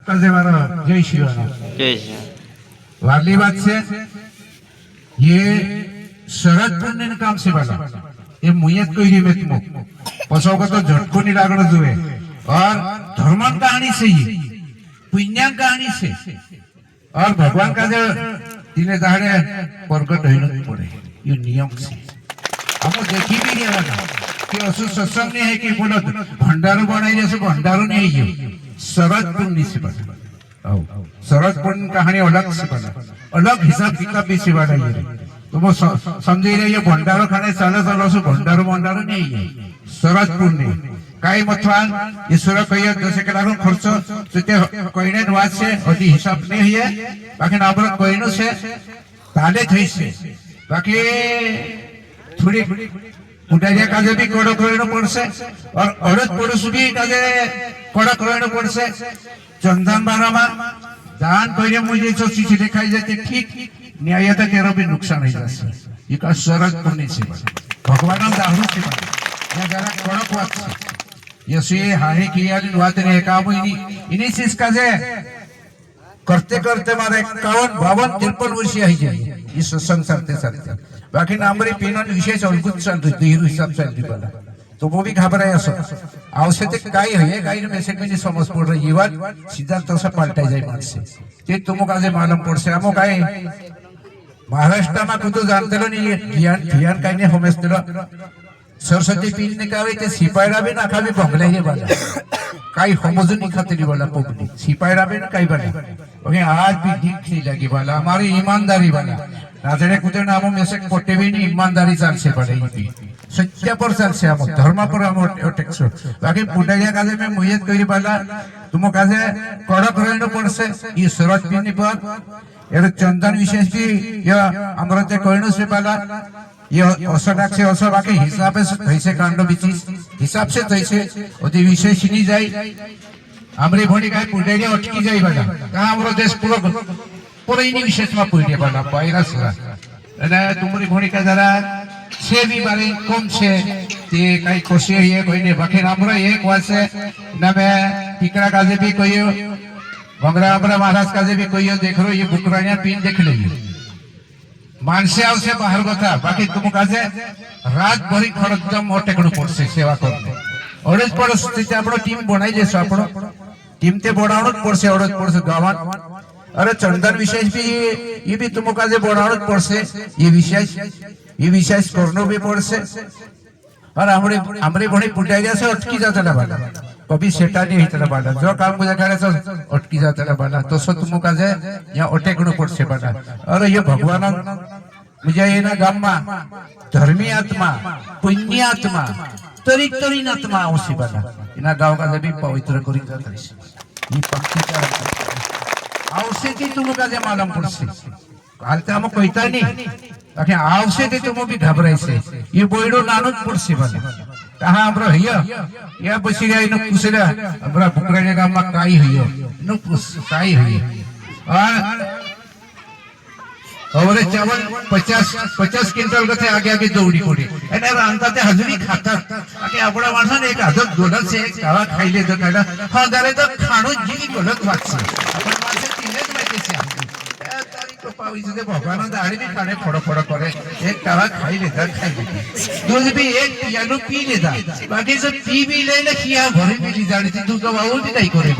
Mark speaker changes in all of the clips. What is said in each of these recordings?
Speaker 1: जय शिवराम।
Speaker 2: जय श्री
Speaker 1: वाली बात से ये शरद पुण्य काम से वाला ये मुयत को ही में तुम पसों का तो झटको नहीं लागण जुए और धर्मन कहानी से ही पुण्य कहानी से और भगवान का जो दिने दहाड़े प्रकट होना पड़े ये नियम से हम देखी भी नहीं वाला कि असु सत्संग नहीं है कि बोलो भंडारो बनाई जैसे भंडारो नहीं है ये शरद पुण्य से बना शरद पुण्य कहानी अलग से बना अलग हिसाब किताब भी से बना ये तो वो समझे रहे ये भंडारो खाने साले सालों से भंडारो भंडारो नहीं है शरद पुण्य काई मतवान ईश्वर कहिए जैसे के लागू खर्च तो कोई ने वाद से अति हिसाब नहीं है बाकी नाबर कोई नो से ताले थे से बाकी थोड़ी उठाइया काजे भी कोड़ा कोई नो पड़ से और औरत पुरुष भी काजे कोड़ा कोई नो पड़ से चंदन बारामा दान कोई मुझे जो चीज दिखाई जाती ठीक न्यायता के भी नुकसान ही जाता ये का शरद पुण्य से भगवान दारू से या जरा कोड़ा कोड़ा यसे हाहे किया दिन बात ने काम इन्हीं चीज का जे करते करते मारे 51 52 53 वर्ष ही जाए इस संसार ते साथ बाकी नामरी पिनन विशेष अलगुत चलती हीरो हिसाब चलती वाला तो वो भी घबराए असो आवश्यक काय है काय ने मेसेज में समझ पड़ रही है बात सीधा तो से पलटा जाए मन से ते तुम का जे मालूम पड़ से हमो काय महाराष्ट्र में कुछ जानते लो नहीं ज्ञान ज्ञान काय ने होमेस्तेलो सरस्वती पील ने कावे ते सिपायरा भी ना खावी बंगले ये वाला काई समझनी खातिर वाला पब्लिक सिपायरा भी ना काई वाला ओके आज भी दिख नहीं लगी वाला हमारी ईमानदारी वाला नाजरे कुछ नामों में से कोटे भी नहीं ईमानदारी चाल से पड़ेगी सत्य पर चाल से हम धर्म पर हम टेक्स बाकी पुटाया काजे में मुयत करी वाला तुम काजे कड़क रहने पड़ से ये सूरज पीने पर ये चंदन विशेष भी या अमृत कोइनो से वाला ये औषधाक से औषध बाकी हिसाब से कैसे कांडो बिची हिसाब से कैसे अति विशेष नहीं जाए हमरे भोनी काय पुढे जे अटकी जाई बघा का हमरो देश पूरा इनी विशेष में पुढे बघा वायरस अरे तुम्हारी भोनी का जरा छे भी बारे कम छे ते काय कोशिश ये कोई ने बाकी हमरो एक वासे ना मैं टिकरा काजे भी कोई भंगरा हमरा महाराज काजे भी कोई देख रो ये बुकरानिया पिन देख लीजिए मानसे आवश्य बाहर बता बाकी तुम काजे रात भरी खरदम मोटेकडू पड़से सेवा करते ओडेज परिस्थिति आपणो टीम बनाई देसो आपणो टीम ते बनावणोच पड़से ओडेज पड़से गावात अरे चंदन विशेष भी ये भी तुम काजे बनावणोच पड़से ये विशेष करनो भी पड़से और हमरे भणी पुटाई जैसे अटकी जाता बाला कभी सेटा नहीं हितला बाला जो काम मुझे करे तो अटकी जाता बाला तो सो तुम काजे यहाँ अटेकडू पड़से बाला अरे ये भगवान मुझे ये ना गामा धर्मी आत्मा पुण्य आत्मा तरी तरी आत्मा आवश्य बाला इना गाव का जब पवित्र करी जाता है ये पंक्ति का आवश्य थी तुम काजे मालूम पड़से हालते हम कहता नहीं ताकि आवश्य थी तुम भी घबराई से ये बोइडो नानुज पड़से बाला कहाँ हमरा हैया या बसी रे नो कुसरा हमरा बुकराने गाम में काई हैयो नो कुस काई हैयो और चावल 50 क्विंटल कथे आगे आगे दौड़ी पड़ी एने रांता ते हजरी खाता आके आपड़ा माणसन एक आदत गोलत से एक कावा खाइले तो काला हां दारे तो खाणो जी गोलत वाचसा आपण माणसे तिनेच माहिती से तारी को पावी से भगवान दाढ़ी भी खाने फोड़ो फोड़ो करे एक कावा खाई लेता दूध भी एक पियानो पी लेता बाकी सब पी भी ले ले किया भरी भी जाने थी दूध का बाबू भी नहीं करे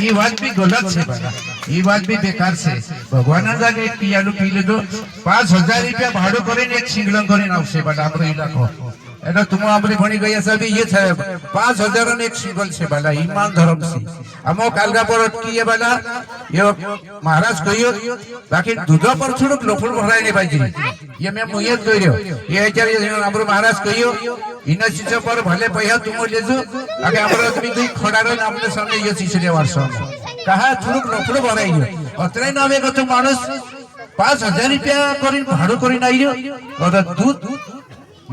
Speaker 1: ये बात भी गलत से बना ये बात भी बेकार से भगवान जाके एक पियानो पी ले दो 5000 रुपया भाड़ो करे एक सिंगलंग करे ना उसे बड़ा हमरो इलाको एटा तुम हमरे भणी गया सब ये था 5000 ने एक सिंगल से वाला ईमान धर्म से हमो कालगा पर अटकी ये वाला ये महाराज कहियो बाकी दूध पर छुड़क लोफड़ भराय नहीं पाइजे ये मैं मुयत कह रयो ये आचार्य हमरो महाराज कहियो इना चीज पर भले पैसा तुम ले जो आगे हमरो तुम दुई खड़ारो नामने सामने ये चीज रे वर्ष कहा छुड़क लोफड़ भराय अतरे नामे को तुम मानुस 5000 रुपया करी भाड़ो करी नाइयो और दूध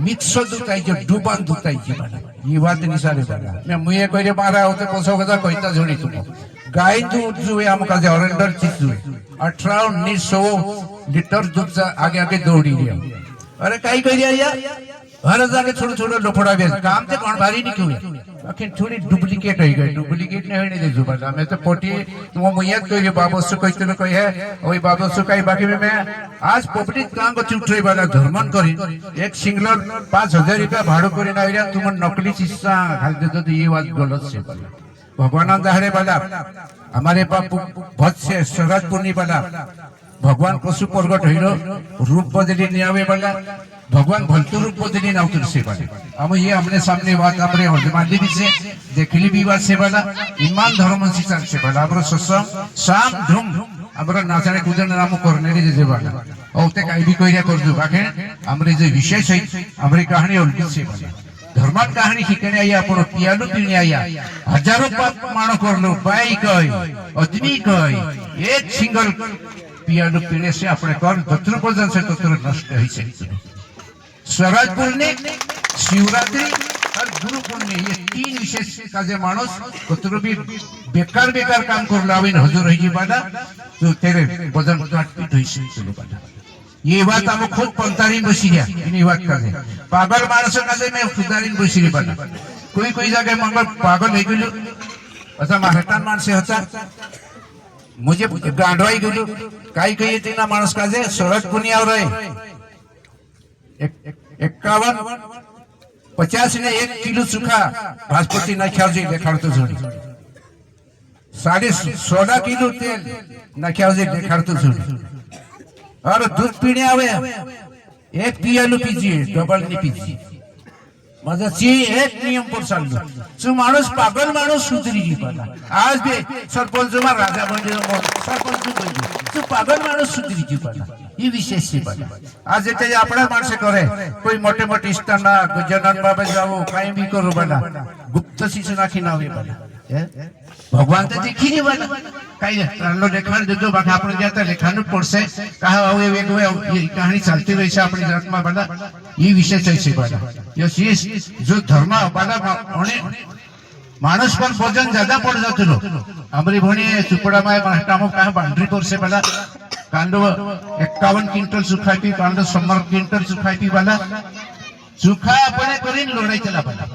Speaker 1: मिक्स दूध आई जो डूबान दूध आई जी बना ये बात नहीं सारे बना मैं मुझे कोई मारा होते पोसो कदा कहता जोड़ी तुम गाय दूध जो है हम का जे ऑरेंडर चीज जो 18-1900 लीटर दूध आगे आगे दौड़ी लिया अरे काई कह दिया यार हर जाके छोटे छोटे लोफड़ा बेच काम ते कौन भारी नहीं क्यों बाकी थोड़ी डुप्लीकेट हो गई डुप्लीकेट नहीं होने दे जुबान मैं तो पोटी तुम मुयत कोई बाबू से कोई तो कोई है वही बाबू से कई बाकी में मैं आज पब्लिक काम को चुटरे वाला धर्मन करी एक सिंगलर 5,000 रुपया भाड़ो करी ना इरा तुम नकली चिस्सा खाल दे तो ये बात गलत से भगवान दाहरे वाला हमारे बापू भक्त से शरद पूर्णी वाला भगवान पशु प्रगट हईलो रूप बदली नहीं आवे वाला भगवान भलतु रूप बदली ना उतर से वाले हम ये हमने सामने बात हमरे हरदमाली भी से देखली भी बात से वाला ईमान धर्म सिस्टम से वाला हमरो ससम शाम धूम हमरो नाचने कूदने नाम करने रे जे वाला औते काई भी कोई कर दो बाके हमरे जे विशेष है हमरी कहानी उल्टी से वाला धर्मन कहानी शिकने आया आपण पियालो पीने आया हजारों पाप मानो करलो बाई कई आदमी कई एक सिंगल पियानो पीने से अपने कर तत्र पर्यंत से तत्र नष्ट है से शरद पूर्णि शिवरात्रि और गुरु पूर्णि ये तीन विशेष काजे मानस तत्र भी बेकार बेकार काम कर लाविन हुजूर है बाला तो तेरे वजन काट होई से बाला ये बात हम खुद पंतारीन बसी है इन्हीं बात काजे पागल मानस काजे में खुदारीन बसी रे बाला कोई जगह मंगल पागल है गेलो असा महाराष्ट्र मानसे होता मुझे गांडवाई गेलो काही काही तीना माणूस काजे शरद पुनियावर आहे 51 ने 1 किलो सुखा भास्पति नाख्यावजी देखाडतो जोडी 16.5 किलो तेल नाख्यावजी देखाडतो जोडी और दूध पीने आवे 1 पियालो पीजिए डबल नहीं पीजिए माझा ची एक नियम पर चाललो जो माणूस पागल माणूस सुधरी जी पाला आज भी सरपंच मा राजा बंदे सरपंच बंदे जो पागल माणूस सुधरी जी पाला ये विशेष से पाला आज ते आपणा माणसे करे कोई मोटे मोटे स्थाना गजानन बाबा जाओ काई भी करो बना गुप्त शिशु नाखी ना होए बना भगवान तो देखी नहीं बना काई लो लेखान दे दो बाकी आपण जाता लेखान पड़से कहा आवे ये कहानी चलती रही से अपनी जगत में बना ये विशेष है से बना ये चीज जो धर्म वाला मानस पर वजन ज्यादा पड़ जाते लो हमारी भणी चुपड़ा में महाटामो कहा बाउंड्री पर से वाला कांडो 51 क्विंटल सुखाई पी कांडो 16 क्विंटल सुखाई पी वाला सुखा अपने करीन लड़ाई चला वाला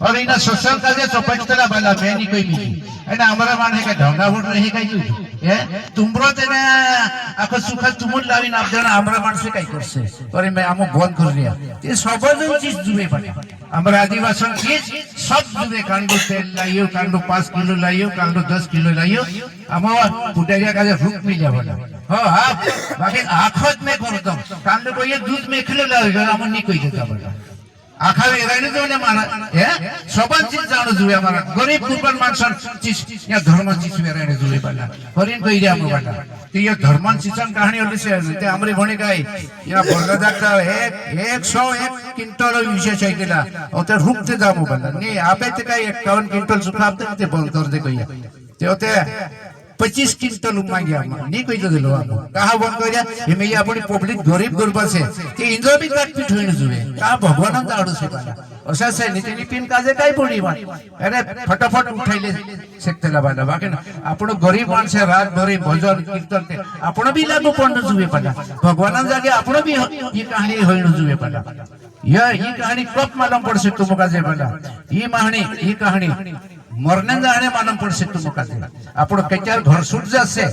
Speaker 1: और इना सोशल का जे चौपट चला वाला मैं नहीं कोई नहीं एना हमारा माने का ढंगा वोट रही का यू ए तुमरो तेने आखो सुखा तुमुल लाविन आप जण हमरा मानसे काई करसे अरे मैं आमो बंद कर लिया ये सब चीज जुवे पड़े हमरा आदिवासी चीज सब जुवे कांडो तेल लाइयो कांडो 5 किलो लाइयो कांडो 10 किलो लाइयो आमो पुटेरिया का जे रुक मिल जावला हां हां बाकी आखत में कर दो कांडो को ये दूध में किलो लाइयो आमो नहीं कोई देता बड़ा आखा वेराने जो ने माना ए सबन चीज जानो जुवे हमारा गरीब कुपन मानसन चीज या धर्म चीज वेराने जुवे बना हरिन कोई रे हमरो बना कि ये धर्मन चिचन कहानी होली से ते हमरे भणी गाय या बोलला जाता 101 क्विंटल विशेष है केला ओते रुकते जामो बना ने आपे ते काय 51 क्विंटल सुखाबते ते बोल कर दे कहिया ते ओते 25 क्विंटल मांगिया नहीं कोई तो दिलो आप कहा बंद करिया हे में अपनी पब्लिक गरीब गुरबा से ते इंजो भी काट पीठ होइन जुवे का भगवान दाडो से पाला असा से नीति पिन काजे काय पडी बा अरे फटाफट उठाइले सेक्तेला बाला बाकी आपण गरीब माणसे रात भरी भजन कीर्तन ते आपण भी लागू पडन जुवे पाला भगवान जागे आपण भी ये कहानी होइन जुवे पाला ये कहानी कब मालूम पड़से तुम काजे पाला ये कहानी मरने जाने मालूम पड़ से तुम का आपण कचार घर सुट जासे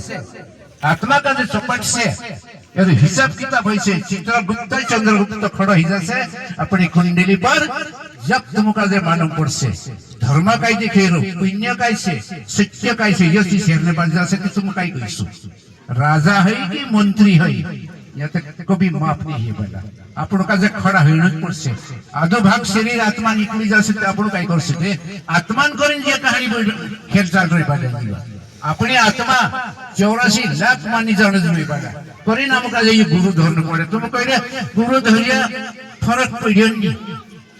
Speaker 1: आत्मा का जो चपट से यदि हिसाब किताब होई से चित्रगुप्त चंद्रगुप्त खड़ो ही जासे अपनी कुंडली पर जब तुम का जे मालूम पड़ से धर्म काय देखेरो पुण्य काय से सत्य काय से यसी शेरने बाज जासे कि तुम काय कइसु राजा है कि मंत्री है या तक कभी माफ नहीं है बला आपण का जे खड़ा होइनच पड़से आधो भाग शरीर आत्मा निकली जासे ते आपण काय कर सके आत्मान करिन जे कहानी खेल चाल रही बाटे अपनी आत्मा 84 लाख मानी जाने जुई बाटा करिन हम का जे गुरु धरन पड़े तुम कहिरे गुरु धरिया फरक पड़ियन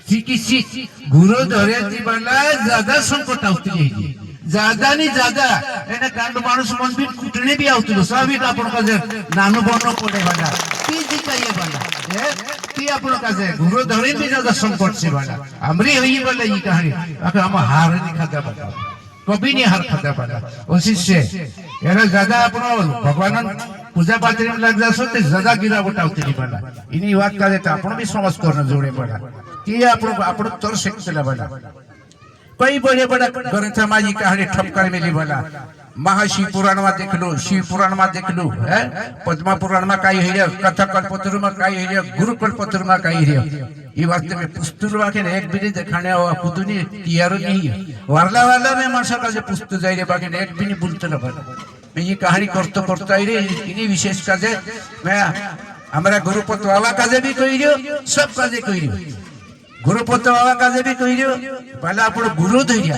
Speaker 1: चिकित्सी गुरु धरे ती बला ज्यादा संकट आउती है ज्यादा नहीं ज्यादा एने कांड मानुस मन भी कुटने भी आउतलो स्वाभाविक आपण का जे नानो बनो पड़े वाला की दिखाइए वाला ती आपण का जे गुरु धरे भी ज्यादा संकट से वाला हमरी होई वाला ये कहानी आके हम हार नहीं खाता वाला कभी नहीं हार खाता वाला उसी से एने ज्यादा आपण भगवान पूजा पाठ में लग जासो ते ज्यादा गिरावट आउतली वाला इनी बात का जे आपण भी समझ करना जोड़े वाला कि आपण तोर सकतेला वाला कई बड़े बड़े ग्रंथ माजी कहानी ठपकर मिली बोला महाशिव पुराण में देखलू शिव पुराण में देखलू है पद्मा पुराण में कई है कथा कल्पतरु में कई है गुरु कल्पतरु में कई है ये वास्ते में पुस्तुल वाके एक बिनी देखाने और कुदुनी तियारो नहीं वारला वाला में मानसा का जो पुस्तु जाइए बाकी एक बिनी बुलते न बना मैं ये कहानी करता ही रे इन्हीं विशेष काजे मैं हमारा गुरुपत वाला काजे भी कोई रियो सब काजे कोई रियो गुरुपत वाला काजे भी कोई रियो पहला अपनो गुरु धैर्य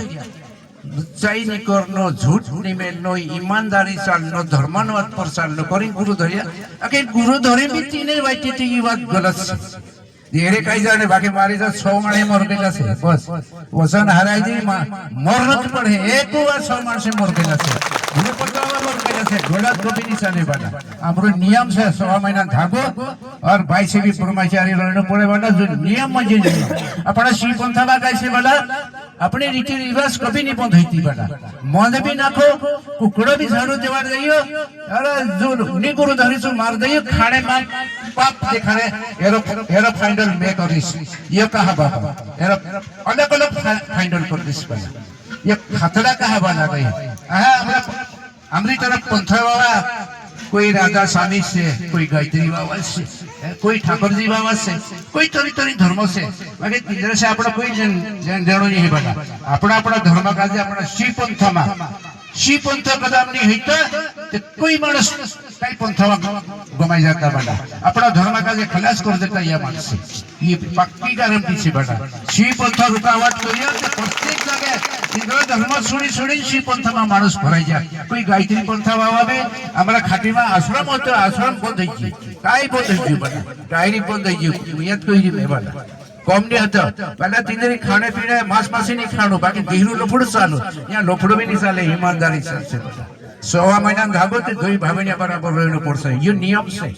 Speaker 1: सच्चाई नहीं करनो झूठ नहीं मेलनो ईमानदारी चालनो धर्मानुवाद पर चालनो करी गुरु धैर्य आखिर गुरु धरे भी तीने वाइटे थी ये बात गलत है येरे कई जाने बाकी मारी जा 100 माने मर गेला से बस वसन हराई दी मरन पड़े एक बार 100 माने से मर गेला से गुरु पटवा मर गेला से घोड़ा गोपी निशाने वाला हमरो नियम से 100 महीना धागो और भाई से भी ब्रह्मचारी रहने पड़े वाला जो नियम में जे अपना शिव पंथवा कैसे वाला अपने रीति रिवाज कभी नहीं बंद होती वाला मन भी नाखो कुकड़ो भी झाड़ू देवार जाइयो अरे जो नी गुरु धरी सो मार दियो खाने में पाप दिखाने एरो फाइनल में करिस ये कहा बाबा एरो अलग अलग फाइनल कर दिस वाला ये खतरा कहा बना गई हमारी तरफ पंथा बाबा कोई राजा स्वामी से कोई गायत्री बाबा से कोई ठाकुर जी बाबा से कोई तरी तरी धर्म से बाकी तीसरे से अपना कोई जनो नहीं बना अपना अपना धर्म का अपना शिव पंथ में शिव पंथ कदम नहीं होता तो कोई मानस कई पंथ में गमाई जाता बना अपना धर्म का खलास कर देता यह मानस ये पक्की गारंटी से बना शिव पंथ रुकावट करियो तो प्रत्येक जगह इंद्र धर्म सुनी सुनी शिव पंथ में मानस भराई जाए कोई गायत्री पंथ बाबा में हमारा खाटी में आश्रम होता आश्रम बंद है काय बंद है बना डायरी बंद है नियत कोई नहीं बना कम नहीं होता पहले तीन दिन खाने पीने मांस मासी नहीं खानो बाकी देहरु लोफड़ो चालू यहाँ लोफड़ो भी नहीं चाले ईमानदारी से 100 महीना धागो तो 2 भाभी बराबर रहने पड़ता है ये नियम से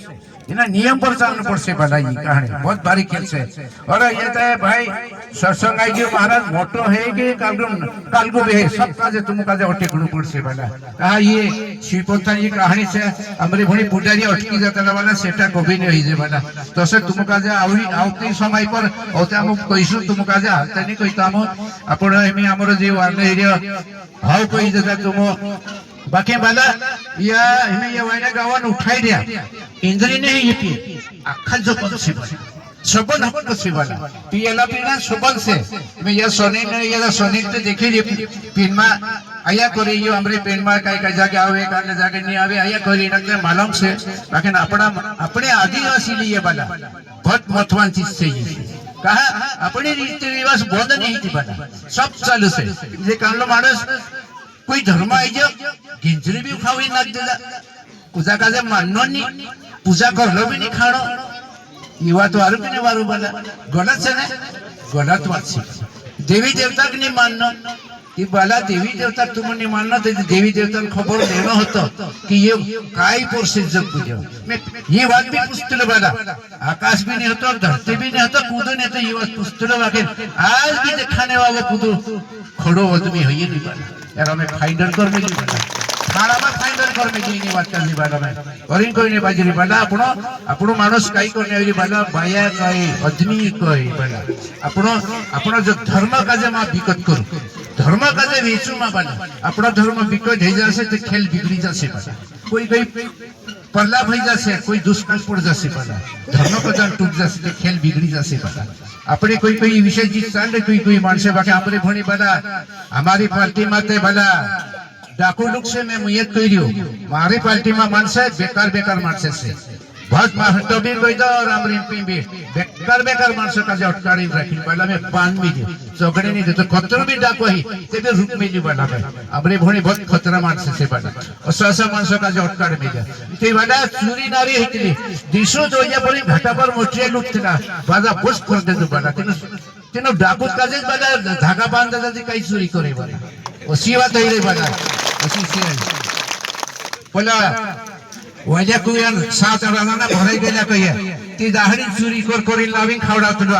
Speaker 1: इना नियम पर चलना पड़से बनाई कहानी बहुत भारी खेल से और ये तो है भाई सत्संग आई जो महाराज मोटो है कि कालगो भी है सब काजे तुम काजे अटे गुरु पड़से बना कहा ये शिवपंथा ये कहानी से हमारी भणी पुजारी अटकी जाता वाला सेटा कभी नहीं हुई बना तो से तुम काजे आवरी आवते समय पर होते हम कइसु तुम काजे हालते नहीं कइता हम आपण एमी हमरो जे वारने एरिया हाउ कोई जता तुम बाकी वाला या हमें ये वायना गावन उठाई दिया इंद्री नहीं येती अखा जो कौन सी वाला सबन हम को सी वाला पीला पीना सबन से मैं ये सोनी ने ये सोनी ते देखी रे पिनमा आया करे यो हमरे पेनमा काय काय जाके आवे काने जाके नहीं आवे आया करे नके मालूम से बाकी अपना अपने आदिवासी लिए वाला बहुत महत्वपूर्ण चीज से ये कहा अपने रीति रिवाज बंद नहीं थी वाला सब चालू से ये कानलो मानस कोई धर्म आई जो गिंजरी भी खावी नाक देला पूजा काजे माननो नहीं पूजा कर लो भी नहीं खानो ये बात तो आरोप नहीं वारू बना गलत से नहीं गलत बात से देवी देवता की नहीं मानना ये बाला देवी देवता तुम नहीं मानना तो देवी देवता को खबर देना होता कि ये काय पर से जब पूजा मैं ये बात भी पुस्तल वाला आकाश भी नहीं होता धरती भी नहीं होता कूदो नहीं तो ये बात पुस्तल वाके आज भी दिखाने वाला कूदो खड़ो आदमी है ये नहीं बना यार हमें फाइनल कर में नहीं बना खाना में फाइनल कर में नहीं बात करनी वाला मैं और इनको नहीं बाजरी वाला अपनो अपनो मानस काई करने वाली वाला बाया काई आदमी काई वाला अपनो जो धर्म काजे मा विकट करो धर्म काजे वेचू मा वाला अपना धर्म विकट हो जासे तो खेल बिगड़ी जासे वाला कोई प्रलाप हो जासे कोई दुष्काल पड़ जासे वाला धर्म का जन टूट जासे तो खेल बिगड़ी जासे वाला अपने कोई विषय जीत चाल कोई मानसे बाकी हमारे भणी वाला हमारी पार्टी माते वाला डाकू लोग से मैं मुयत कह रही हूँ हमारी पार्टी में मानसे बेकार मानसे से बहुत महत्व भी कोई दो और हमारी एमपी भी बेकार मानसों का जो अटकारी रखी वाला में पान भी दे चौकड़े नहीं दे तो खतरा भी डाको ही ते भी रुक में नहीं वाला में हमारे भोनी बहुत खतरा मानसे से वाला और सहसा मानसों का जो अटकार में दे ते वाला चूरी नारी है कि दिशो जो ये बड़ी घाटा पर मोचे लुटते ना बाजा पुष्प कर दे तो वाला तीनों डाकू काजे वाला धागा बांध देता थी कई चोरी करे वाला उसी बात ही रही वाला उसी से बोला वजह कोई सात राना भराई गेला कहिए ती दाहडी चोरी कर लावी खावडा तुला